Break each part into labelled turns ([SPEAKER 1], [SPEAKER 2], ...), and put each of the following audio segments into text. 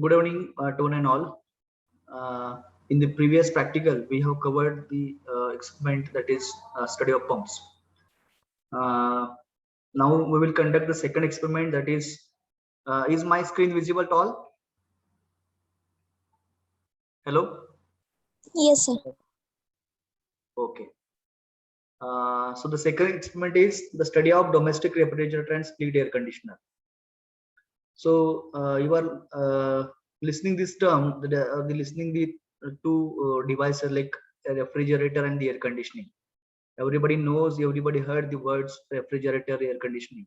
[SPEAKER 1] Good evening to one and all. In the previous practical, we have covered the experiment that is study of pumps. Now we will conduct the second experiment, that is my screen visible at all? Hello?
[SPEAKER 2] Yes, sir.
[SPEAKER 1] Okay. So the second experiment is the study of domestic refrigerator and split air conditioner. So you are listening this term, listening the two devices like a refrigerator and the air conditioning. Everybody knows, everybody heard the words refrigerator, air conditioning.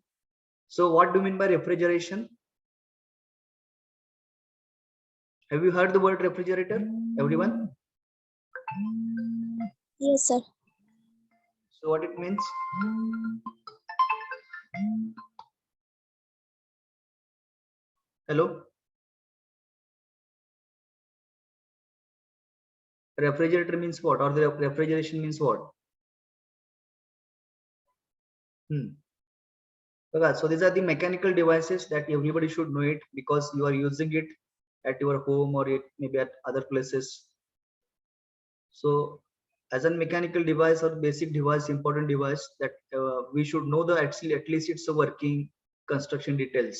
[SPEAKER 1] So what do you mean by refrigeration? Have you heard the word refrigerator, everyone?
[SPEAKER 2] Yes, sir.
[SPEAKER 1] So what it means? Hello? Refrigerator means what? Or the refrigeration means what? Okay, so these are the mechanical devices that everybody should know it because you are using it at your home or it maybe at other places. So as a mechanical device or basic device, important device that we should know the actually at least it's a working construction details.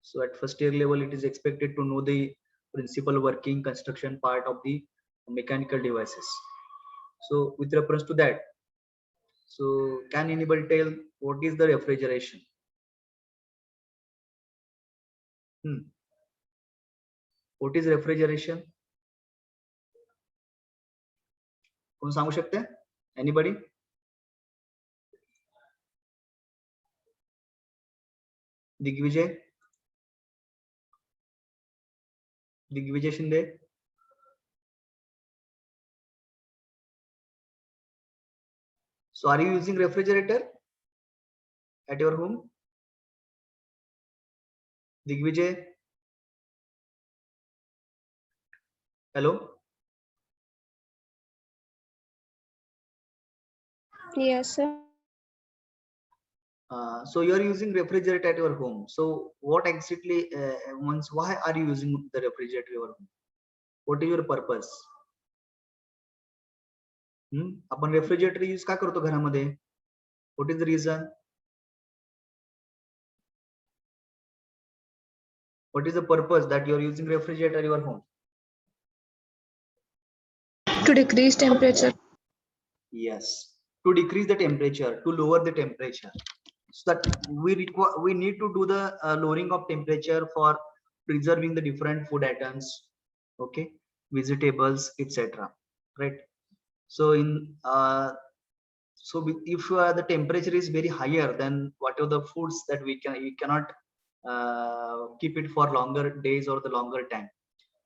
[SPEAKER 1] So at first year level, it is expected to know the principal working construction part of the mechanical devices. So with reference to that, so can anybody tell what is the refrigeration? What is refrigeration? कोण सांगू शकते? Anybody? Digvijay? Digvijay Shinde? So are you using refrigerator at your home? Digvijay? Hello?
[SPEAKER 2] Yes, sir.
[SPEAKER 1] So you are using refrigerator at your home. So what exactly why are you using the refrigerator at your home? What is your purpose? आपण refrigerator use का करतो घरामध्ये? What is the reason? What is the purpose that you are using refrigerator at your home?
[SPEAKER 2] To decrease temperature.
[SPEAKER 1] Yes, to decrease the temperature, to lower the temperature. So that we need to do the lowering of temperature for preserving the different food items, okay, vegetables, etc. Right? So in if the temperature is very higher than whatever the foods that we cannot keep it for longer days or the longer time.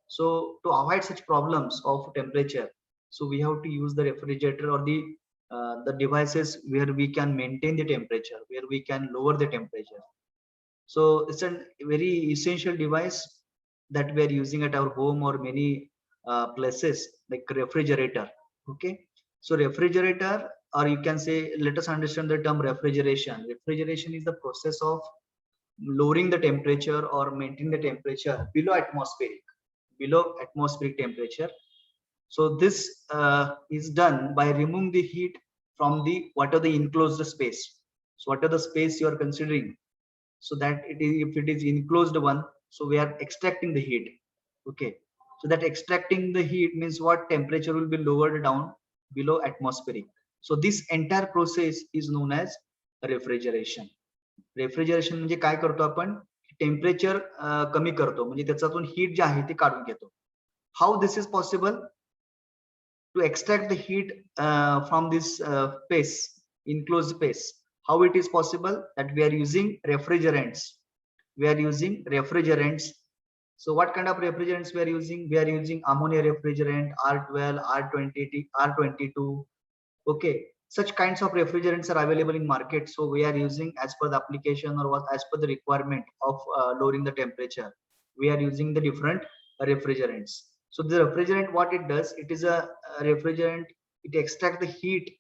[SPEAKER 1] So to avoid such problems of temperature, so we have to use the refrigerator or the devices where we can maintain the temperature, where we can lower the temperature. So it's a very essential device that we are using at our home or many places, like refrigerator. Okay, so refrigerator, or you can say, let us understand the term refrigeration. Refrigeration is the process of lowering the temperature or maintaining the temperature below atmospheric temperature. So this is done by removing the heat from the what are the enclosed space. So what are the space you are considering, so that it is, if it is enclosed one, so we are extracting the heat. Okay, so that extracting the heat means what? Temperature will be lowered down below atmospheric. So this entire process is known as refrigeration. Refrigeration म्हणजे काय करतो आपण? Temperature कमी करतो, म्हणजे त्याच्यातून heat जे आहे ते काढून घेतो. How this is possible? To extract the heat from this space, enclosed space. How it is possible? That we are using refrigerants. So what kind of refrigerants we are using? We are using ammonia refrigerant, R12, R20, R22. Okay, such kinds of refrigerants are available in market. So we are using as per the application or as per the requirement of lowering the temperature. We are using the different refrigerants. So the refrigerant, what it does, it is a refrigerant. It extracts the heat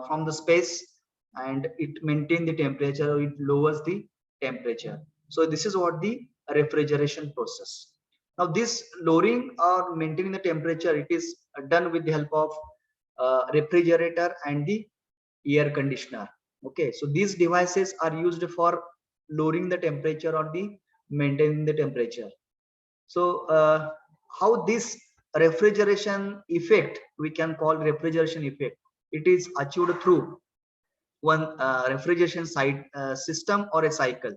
[SPEAKER 1] from the space and it maintains the temperature, or it lowers the temperature. So this is what the refrigeration process. Now this lowering or maintaining the temperature, it is done with the help of refrigerator and the air conditioner. Okay, so these devices are used for lowering the temperature or the maintaining the temperature. So how this refrigeration effect, we can call refrigeration effect, it is achieved through one refrigeration system or a cycle,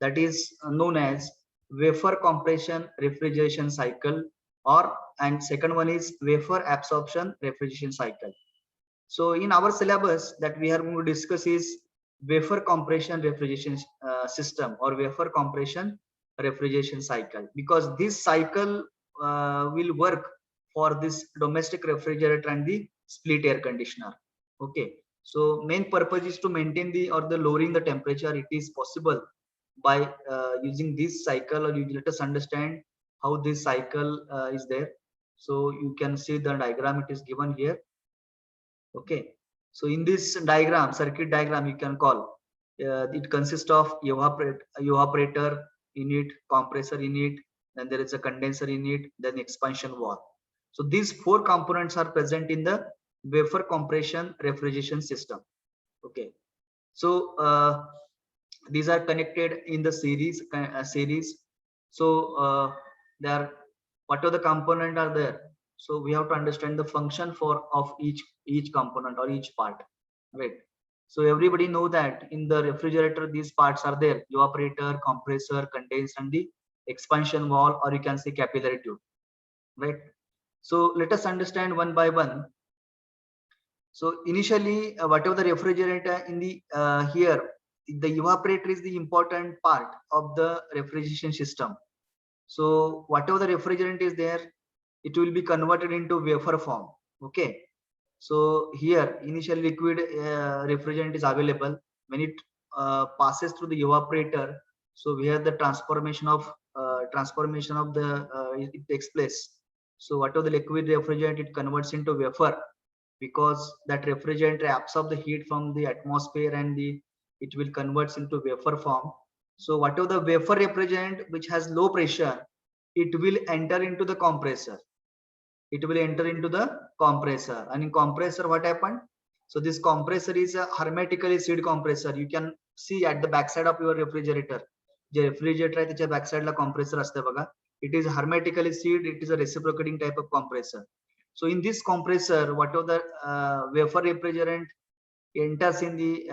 [SPEAKER 1] that is known as wafer compression refrigeration cycle, or and second one is wafer absorption refrigeration cycle. So in our syllabus that we are going to discuss is wafer compression refrigeration system or wafer compression refrigeration cycle, because this cycle will work for this domestic refrigerator and the split air conditioner. Okay, so main purpose is to maintain the or the lowering the temperature. It is possible by using this cycle, or you let us understand how this cycle is there. So you can see the diagram, it is given here. Okay, so in this diagram, circuit diagram, you can call it consists of evaporator unit, compressor unit, then there is a condenser unit, then expansion valve. So these four components are present in the wafer compression refrigeration system. Okay, so these are connected in the series. So they are, what are the component are there, so we have to understand the function for of each component or each part, right? So everybody know that in the refrigerator these parts are there: evaporator, compressor, condenser, and the expansion valve, or you can say capillary tube, right? So let us understand one by one. So initially, whatever the refrigerator in the here, the evaporator is the important part of the refrigeration system. So whatever the refrigerant is there, it will be converted into wafer form. Okay, so here initial liquid refrigerant is available. When it passes through the evaporator, so we have the transformation of the it takes place. So whatever the liquid refrigerant, it converts into wafer, because that refrigerant absorbs the heat from the atmosphere and the it will converts into wafer form. So whatever the wafer refrigerant which has low pressure, it will enter into the compressor. It will enter into the compressor, and in compressor what happened? So this compressor is a hermetically sealed compressor. You can see at the backside of your refrigerator. The refrigerator आहे त्याच्या backside ला compressor असते बघा. It is hermetically sealed. It is a reciprocating type of compressor. So in this compressor, whatever the wafer refrigerant enters in the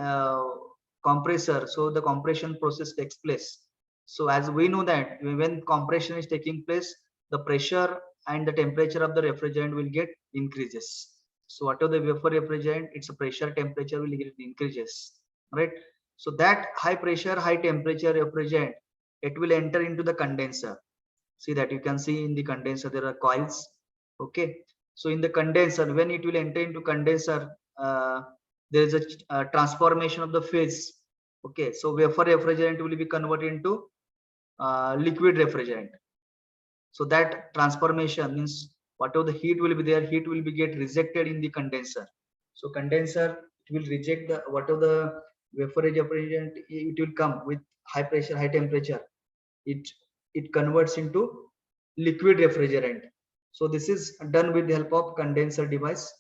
[SPEAKER 1] compressor, so the compression process takes place. So as we know that when compression is taking place, the pressure and the temperature of the refrigerant will get increases. So whatever the wafer refrigerant, its pressure temperature will get increases, right? So that high pressure, high temperature refrigerant, it will enter into the condenser. See that you can see in the condenser there are coils. Okay, so in the condenser, when it will enter into condenser, there is a transformation of the phase. Okay, so wafer refrigerant will be converted into liquid refrigerant. So that transformation means whatever the heat will be there, heat will be get rejected in the condenser. So condenser, it will reject the whatever the wafer refrigerant, it will come with high pressure, high temperature. It converts into liquid refrigerant. So this is done with the help of condenser device.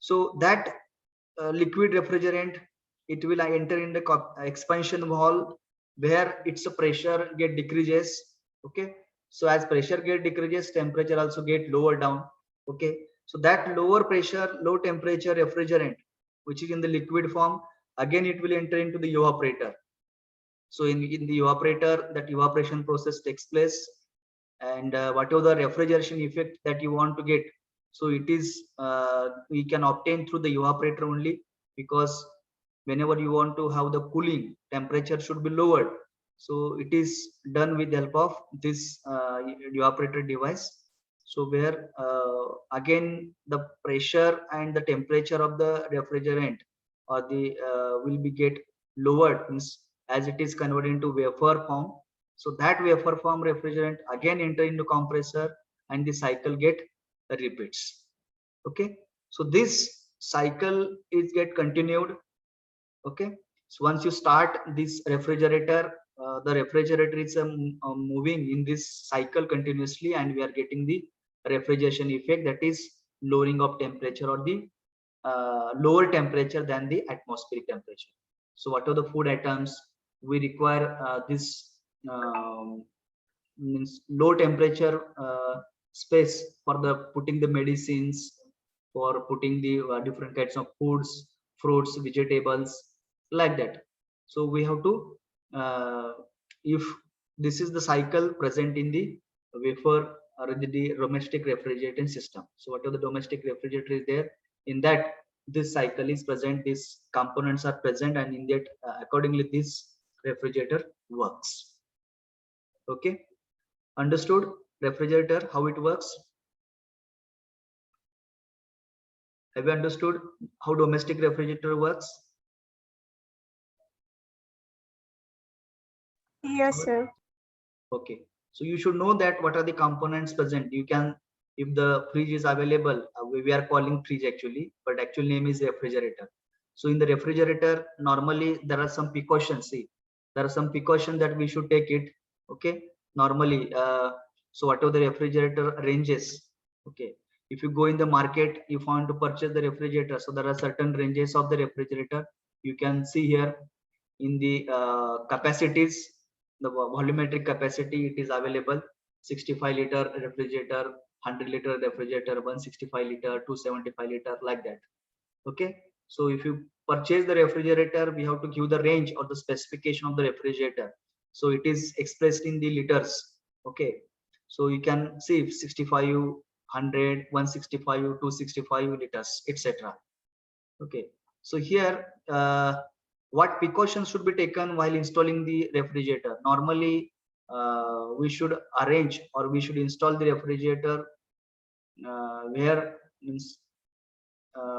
[SPEAKER 1] So that liquid refrigerant, it will enter in the expansion valve, where its pressure get decreases. Okay, so as pressure get decreases, temperature also get lower down. Okay, so that lower pressure, low temperature refrigerant, which is in the liquid form, again it will enter into the evaporator. So in the evaporator, that evaporation process takes place, and whatever the refrigeration effect that you want to get, so it is we can obtain through the evaporator only, because whenever you want to have the cooling, temperature should be lowered. So it is done with the help of this evaporator device. So where again the pressure and the temperature of the refrigerant or the will be get lowered, means as it is converted into vapor form. So that vapor form refrigerant again enter into compressor, and the cycle get repeats. Okay, so this cycle is get continued. Okay, so once you start this refrigerator, the refrigerator is moving in this cycle continuously, and we are getting the refrigeration effect, that is lowering of temperature or the lower temperature than the atmospheric temperature. So what are the food items we require this means low temperature space for the putting the medicines, for putting the different kinds of foods, fruits, vegetables, like that. So we have to if this is the cycle present in the wafer or the domestic refrigerating system. So what are the domestic refrigerator is there, in that this cycle is present, these components are present, and in that accordingly this refrigerator works. Okay, understood refrigerator how it works? Have you understood how domestic refrigerator works?
[SPEAKER 2] Yes, sir.
[SPEAKER 1] Okay, so you should know that what are the components present. You can, if the fridge is available, we are calling fridge actually, but actual name is refrigerator. So in the refrigerator, normally there are some precautions. See, there are some precautions that we should take it. Okay, normally, so whatever the refrigerator ranges. Okay, if you go in the market, you want to purchase the refrigerator, so there are certain ranges of the refrigerator. You can see here in the capacities, the volumetric capacity, it is available 65 liter refrigerator, 100 liter refrigerator, 165 liter, 275 liter, like that. Okay, so if you purchase the refrigerator, we have to give the range or the specification of the refrigerator, so it is expressed in the liters. Okay, so you can see 65, 100, 165, 265 liters, etc. Okay, so here what precautions should be taken while installing the refrigerator? Normally we should arrange or we should install the refrigerator where means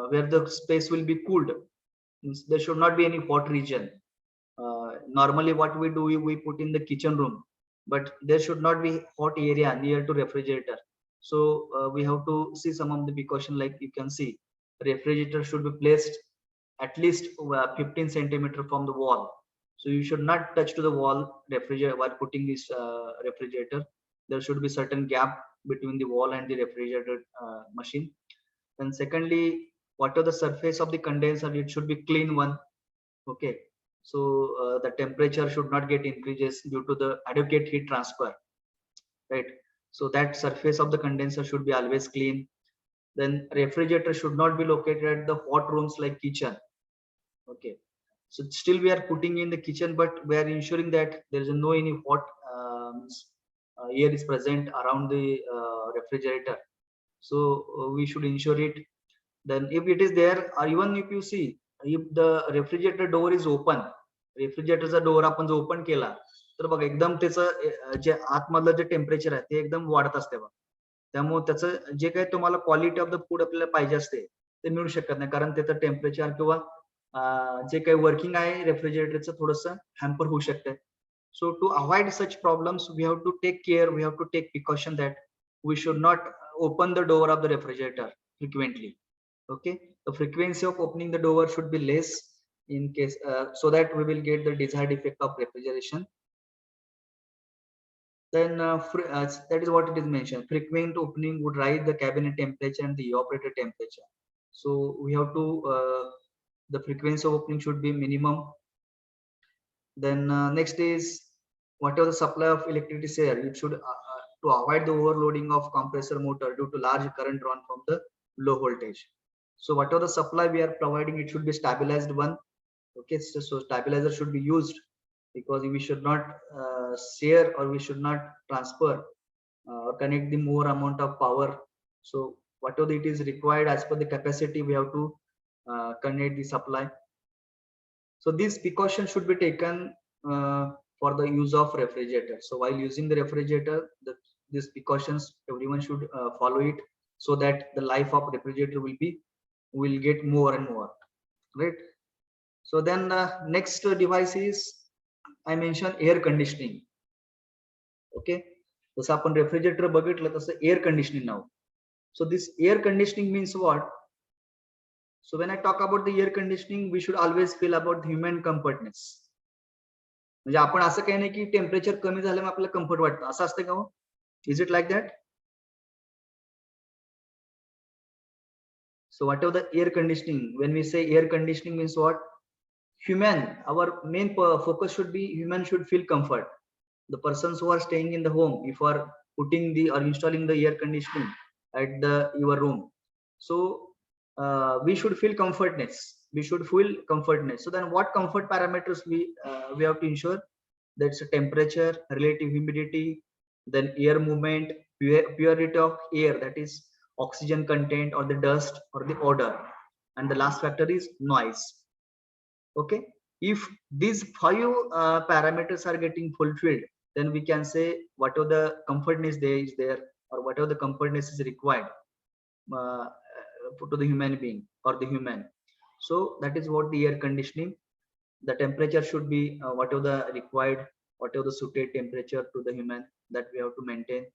[SPEAKER 1] where the space will be cooled, means there should not be any hot region. Normally what we do, we put in the kitchen room, but there should not be hot area near to refrigerator. So we have to see some of the precaution, like you can see refrigerator should be placed at least 15 centimeter from the wall. So you should not touch to the wall refrigerator while putting this refrigerator. There should be certain gap between the wall and the refrigerator machine. And secondly, what are the surface of the condenser, it should be clean one. Okay, so the temperature should not get increases due to the adequate heat transfer, right? So that surface of the condenser should be always clean. Then refrigerator should not be located at the hot rooms like kitchen. Okay, so still we are putting in the kitchen, but we are ensuring that there is no any hot air is present around the refrigerator. So we should ensure it. Then if it is there, or even if you see, if the refrigerator door is open, रेफ्रिजरेटरचा door आपण जो open केला तर बघा एकदम त्याचं जे आतमधलं जे temperature आहे ते एकदम वाढत असते बघा. त्यामुळे त्याचं जे काही तुम्हाला क्वालिटी ऑफ द फूड आपल्याला पाहिजे असते ते मिळू शकत नाही, कारण त्याचं टेम्परेचर किंवा जे काही वर्किंग आहे रेफ्रिजरेटरचं थोडंसं हॅम्पर होऊ शकतं. So to avoid such problems, we have to take care, we have to take precaution that we should not open the door of the refrigerator frequently. Okay, the frequency of opening the door should be less in case so that we will get the desired effect of refrigeration. Then that is what it is mentioned. Frequent opening would rise the cabinet temperature and the evaporator temperature. So we have to the frequency of opening should be minimum. Then next is whatever the supply of electricity is here, it should to avoid the overloading of compressor motor due to large current drawn from the low voltage. So whatever the supply we are providing, it should be stabilized one. Okay, so stabilizer should be used, because we should not share or we should not transfer or connect the more amount of power. So whatever it is required as per the capacity, we have to connect the supply. So these precautions should be taken for the use of refrigerator. So while using the refrigerator, these precautions everyone should follow it, so that the life of refrigerator will get more and more, right? So then next device is, I mentioned, air conditioning. Okay, जसं आपण refrigerator बघितलं तसं air conditioning now. So this air conditioning means what? So when I talk about the air conditioning, we should always feel about the human comfortness. म्हणजे आपण असं काही नाही की टेम्परेचर कमी झाल्यामुळे आपल्याला कम्फर्ट वाटतं, असं असतं का हो? Is it like that? So whatever the air conditioning, when we say air conditioning means what? Human, our main focus should be human should feel comfort. The persons who are staying in the home, if you are putting the or installing the air conditioning at the your room, so we should feel comfortness. We should feel comfortness. So then, what comfort parameters we have to ensure? That's a temperature, relative humidity, then air movement, purity of air, that is oxygen content or the dust or the odor, and the last factor is noise. Okay, if these five parameters are getting fulfilled, then we can say whatever the comfortness there is there, or whatever the comfortness is required uh, to the human being or the human. So that is what the air conditioning. The temperature should be whatever the required, whatever the suited temperature to the human, that we have to maintain.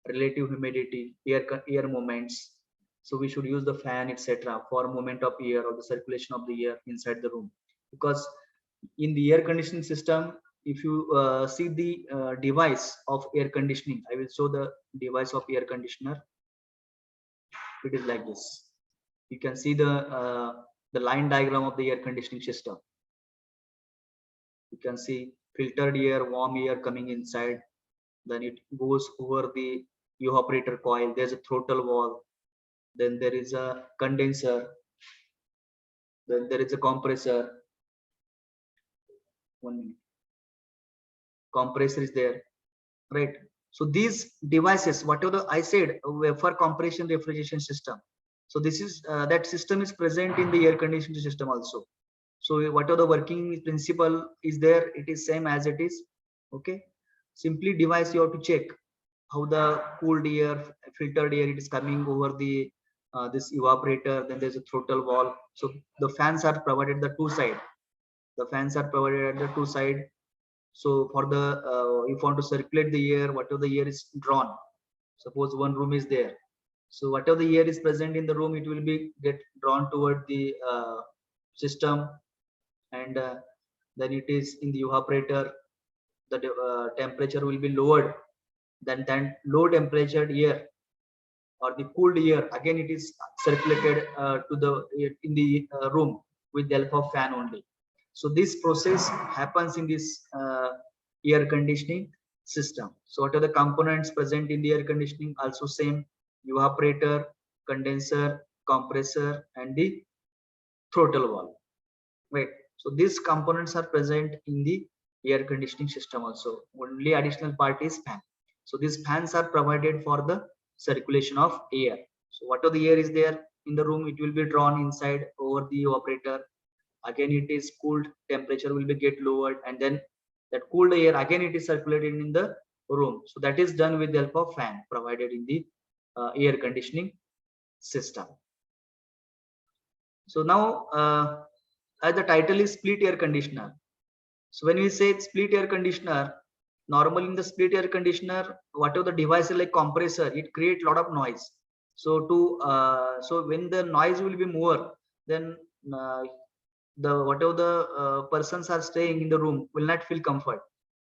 [SPEAKER 1] Relative humidity, air movements, so we should use the fan, etc., for movement of air or the circulation of the air inside the room. Because in the air conditioning system, if you see the device of air conditioning, I will show the device of air conditioner. It is like this. You can see the line diagram of the air conditioning system. You can see filtered air, warm air coming inside, then it goes over the evaporator coil. There's a throttle valve, then there is a condenser, then there is a compressor. 1 minute. Compressor is there, right? So these devices, whatever I said, for compression refrigeration system, so this is that system is present in the air conditioning system also. So whatever the working principle is there, it is same as it is. Okay, simply device you have to check how the cooled air, filtered air, it is coming over the this evaporator. Then there's a throttle valve. So the fans are provided the two side. The fans are provided at the two side. So for the if you want to circulate the air, whatever the air is drawn, suppose one room is there, so whatever the air is present in the room, it will be get drawn toward the system, and then it is in the evaporator. The temperature will be lowered, then low temperature air or the cooled air, again it is circulated to the in the room with the help of fan only. So this process happens in this air conditioning system. So what are the components present in the air conditioning? Also same: evaporator, condenser, compressor, and the throttle valve. Right. So these components are present in the air conditioning system also. Only additional part is fan. So these fans are provided for the circulation of air. So whatever the air is there in the room, it will be drawn inside over the evaporator. Again it is cooled, temperature will be get lowered, and then that cooled air again it is circulated in the room. So that is done with the help of fan provided in the air conditioning system. So now as the title is split air conditioner. So when we say split air conditioner, normally in the split air conditioner, whatever the device is like compressor, it create a lot of noise. So so when the noise will be more, then the whatever the persons are staying in the room will not feel comfort.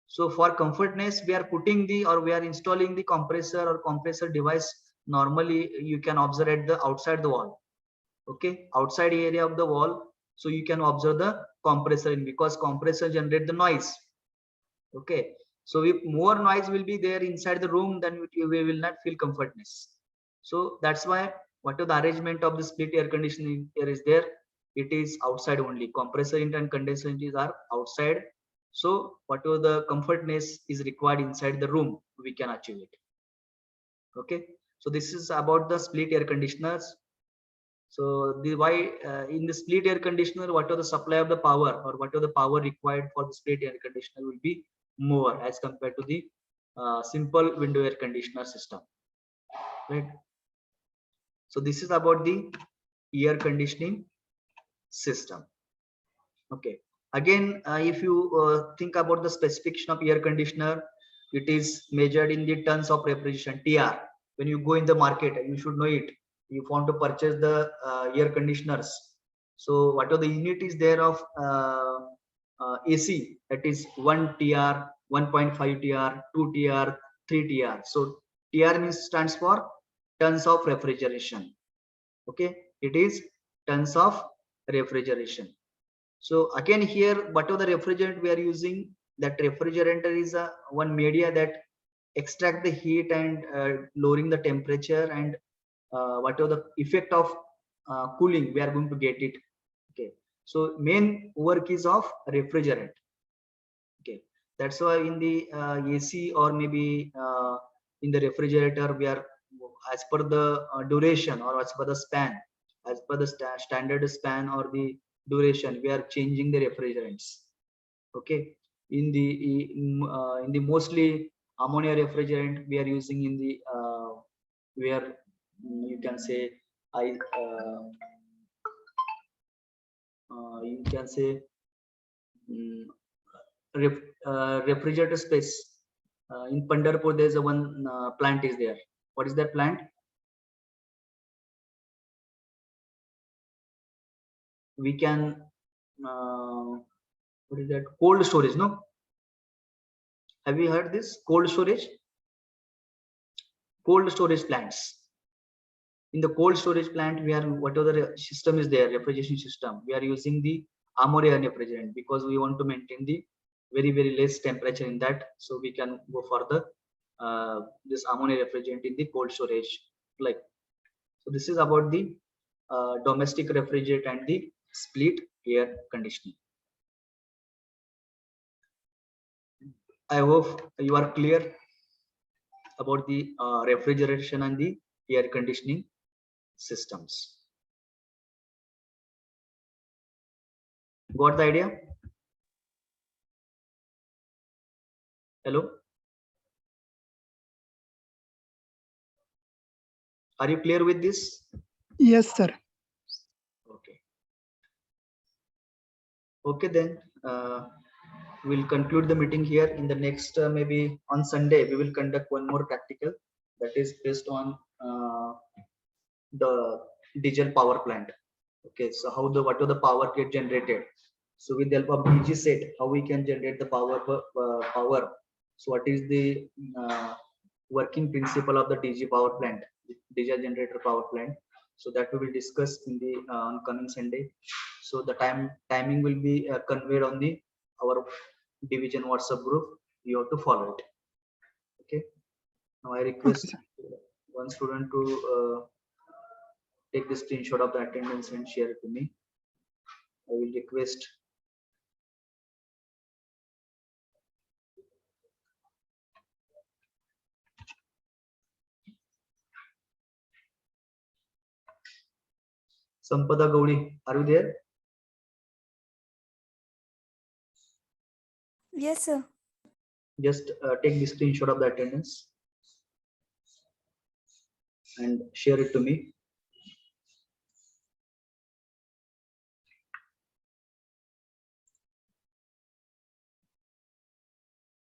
[SPEAKER 1] So for comfortness, we are putting the or we are installing the compressor or compressor device. Normally, you can observe at the outside the wall. Okay, outside area of the wall, so you can observe the compressor in, because compressor generate the noise. Okay, so if more noise will be there inside the room, then we will not feel comfortness. So that's why whatever the arrangement of the split air conditioning here is there, it is outside only. Compressor unit and condenser units are outside. So whatever the comfortness is required inside the room, we can achieve it. Okay, so this is about the split air conditioners. So the why in the split air conditioner, what are the supply of the power or what are the power required for the split air conditioner will be more as compared to the simple window air conditioner system, right? So this is about the air conditioning system. Okay. Again, if you think about the specification of air conditioner, it is measured in the tons of refrigeration, TR. When you go in the market, you should know it. You want to purchase the air conditioners. So whatever the unit is there of AC, that is 1 TR, 1.5 TR, 2 TR, 3 TR. So TR means stands for tons of refrigeration. Okay, it is tons of refrigeration. So again here, whatever the refrigerant we are using, that refrigerant is a one media that extract the heat and lowering the temperature, and whatever the effect of cooling we are going to get it. Okay, so main work is of refrigerant. Okay, that's why in the AC or maybe in the refrigerator, we are, as per the duration or as per the span, as per the standard span or the duration, we are changing the refrigerants. Okay, in the mostly ammonia refrigerant we are using in the where you can say I you can say mm, refrigerator space. In Pandharpur, there's a one plant is there. What is that plant? We can what is that? Cold storage, no? Have you heard this? Cold storage? Cold storage plants. In the cold storage plant, we are, whatever the system is there, refrigeration system, we are using the ammonia refrigerant because we want to maintain the very less temperature in that, so we can go for the this ammonia refrigerant in the cold storage. Like, so this is about the domestic refrigerant and the split air conditioning. I hope you are clear about the refrigeration and the air conditioning systems. Got the idea? Hello? Are you clear with this?
[SPEAKER 3] Yes, sir.
[SPEAKER 1] Okay. Okay, then we'll conclude the meeting here. In the next, maybe on Sunday, we will conduct one more practical that is based on the diesel power plant. Okay, so how the what are the power get generated? So with the help of DG set, how we can generate the power. So what is the working principle of the DG power plant, diesel generator power plant? So that we will discuss in the on coming Sunday. So the timing will be conveyed on the our division WhatsApp group. You have to follow it. Okay. Now I request one student to take the screenshot of the attendance and share it to me. I will request Sampada Gaudi. Are you there?
[SPEAKER 4] Yes, sir.
[SPEAKER 1] Just take the screenshot of the attendance and share it to me.